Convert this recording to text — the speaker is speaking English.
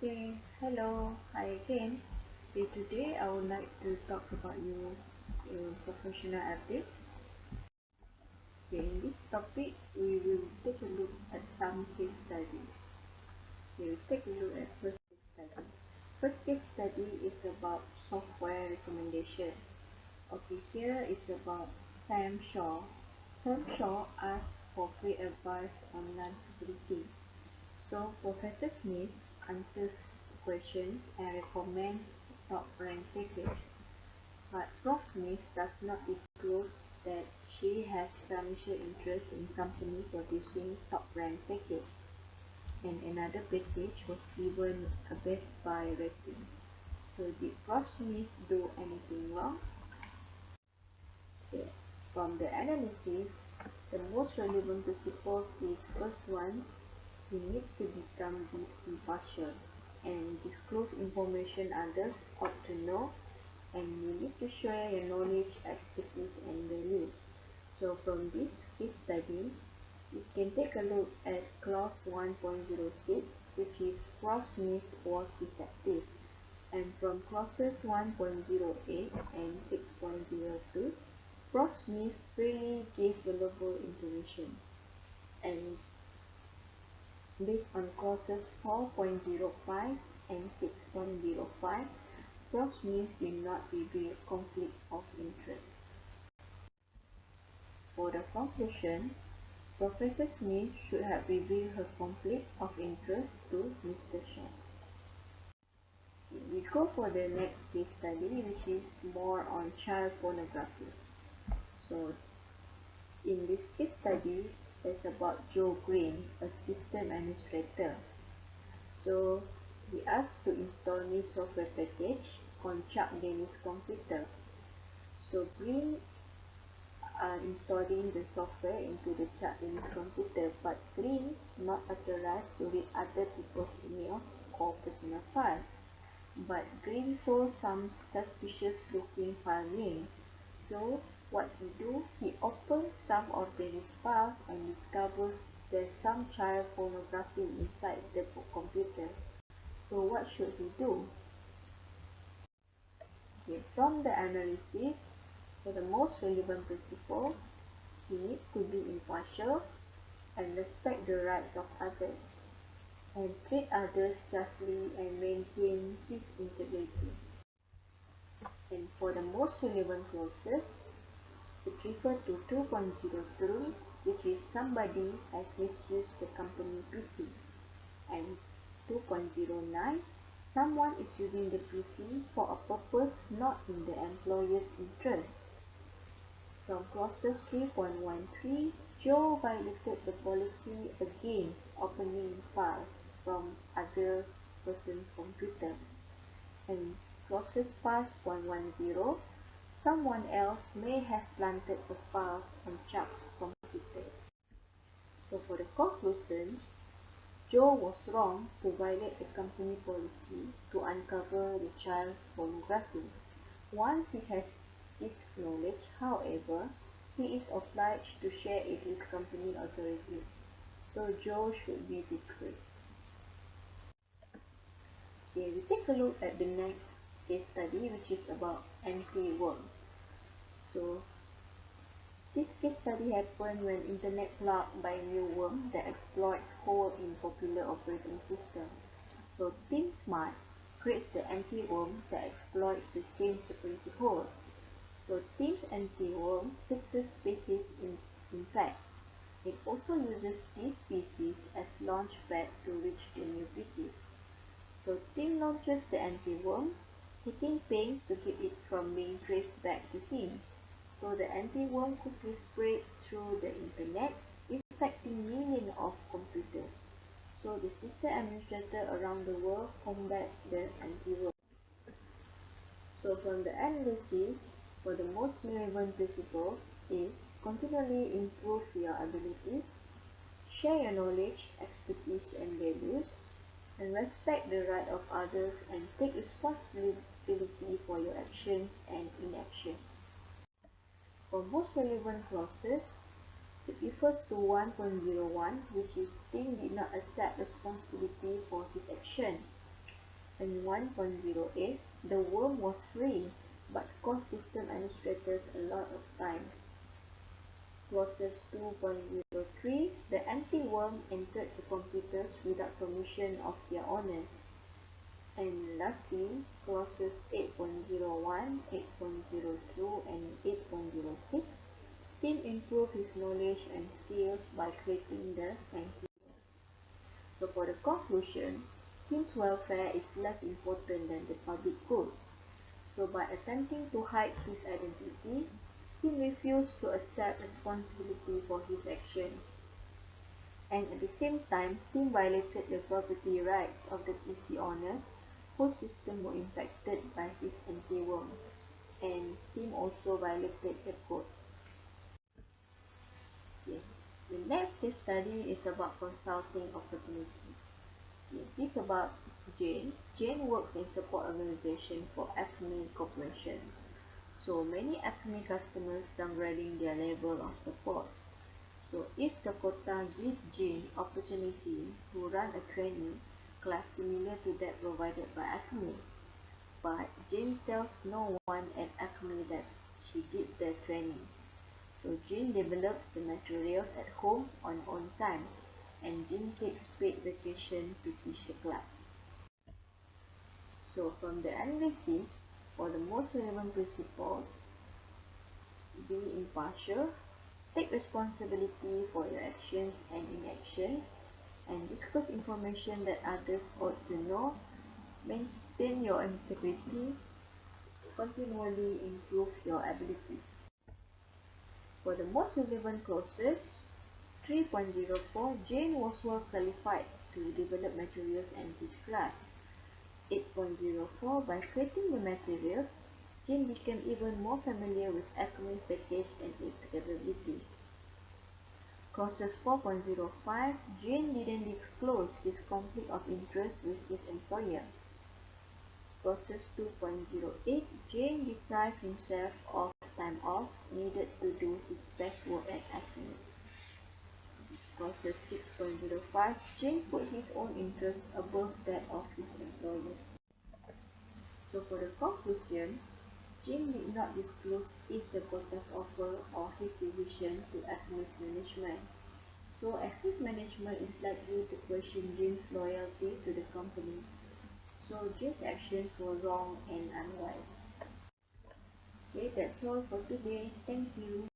Okay, hello, hi again. Okay, today I would like to talk about professional ethics. Okay, in this topic, we will take a look at some case studies. Okay, we'll take a look at first case study. First case study is about software recommendation. Okay, here it's about Sam Shaw. Sam Shaw asks for free advice on land security. So Professor Smith answers questions and recommends a top-ranked package, but Prof. Smith does not disclose that she has financial interest in company producing top-ranked package, and another package was given a Best Buy rating. So did Prof. Smith do anything wrong? Okay. From the analysis, the most relevant principle is first one, he needs to become impartial and disclose information others ought to know, and you need to share your knowledge, expertise, and values. So from this case study, we can take a look at clause 1.06, which is Prof. Smith was deceptive, and from clauses 1.08 and 6.02, Prof. Smith freely gave valuable information. And based on clauses 4.05 and 6.05, Prof. Smith did not reveal conflict of interest. For the conclusion, Professor Smith should have revealed her conflict of interest to Mr. Shaw. We go for the next case study, which is more on child pornography. So in this case study, it's about Joe Green, a system administrator. So he asked to install new software package on Chuck Dennis' computer. So Green installing the software into the Chuck Dennis computer, but Green not authorized to read other people's emails or personal files. But Green saw some suspicious looking file names. So what he do? He opened some of Dennis' files and discovers there's some child pornography inside the computer. So what should he do? Okay, from the analysis, for the most relevant principle, he needs to be impartial and respect the rights of others, and treat others justly and maintain his integrity. And for the most relevant clauses, it refers to 2.03, which is somebody has misused the company PC, and 2.09, someone is using the PC for a purpose not in the employer's interest. From clauses 3.13, Joe violated the policy against opening files from other person's computer. And clauses 5.10, someone else may have planted the files on Chuck's computer. So for the conclusion, Joe was wrong to violate the company policy to uncover the child pornography. Once he has this knowledge, however, he is obliged to share it with company authorities. So Joe should be discreet. Okay, we take a look at the next case study, which is about anti-worm. So this case study happened when internet plugged by new worm that exploits hole in popular operating system. So Team Smart creates the anti-worm that exploits the same security hole. So Team's anti-worm fixes species in packs. It also uses these species as launchpad to reach the new pieces. So Tim launches the anti-worm, taking pains to keep it from being traced back to him. So the anti-worm quickly spread through the internet, infecting millions of computers. So the system administrator around the world combat the anti-worm. So from the analysis, for the most relevant principles is continually improve your abilities, share your knowledge, expertise, and values, and respect the right of others, and take responsibility for your actions and inaction. For most relevant clauses, it refers to 1.01, which is Tim did not accept responsibility for his action. In 1.08, the worm was free, but cost system administrators a lot of time. Process 2.03, the anti-worm entered the computers without permission of their owners. And lastly, clauses 8.01, 8.02, and 8.06, Tim improved his knowledge and skills by creating the anti-worm. So for the conclusions, Tim's welfare is less important than the public good. So by attempting to hide his identity, Tim refused to accept responsibility for his action. And at the same time, Tim violated the property rights of the PC owners whose system were infected by his anti-worm. And Tim also violated the code. Okay. The next case study is about consulting opportunity. This is about Jane. Jane works in support organization for Acme Corporation. So many Acme customers downgrading their level of support. So East Dakota gives Jane opportunity to run a training class similar to that provided by Acme. But Jane tells no one at Acme that she did the training. So Jane develops the materials at home on her own time, and Jane takes paid vacation to teach the class. So from the analysis, for the most relevant principles, be impartial, take responsibility for your actions and inactions, and disclose information that others ought to know, maintain your integrity, continually improve your abilities. For the most relevant clauses, 3.04, Jane was well qualified to develop materials and teach class. 8.04, by creating the materials, Jane became even more familiar with Acme's package and its capabilities. Clauses 4.05, Jane didn't disclose his conflict of interest with his employer. Clauses 2.08, Jane deprived himself of time off needed to do his best work at Acme. Clauses 6.05, Jane put his own interests above that of his employer. So for the conclusion, Jane did not disclose East Dakota's offer or his decision to Acme's management. So Acme's management is likely to question Jane's loyalty to the company. So Jane's actions were wrong and unwise. Okay, that's all for today. Thank you.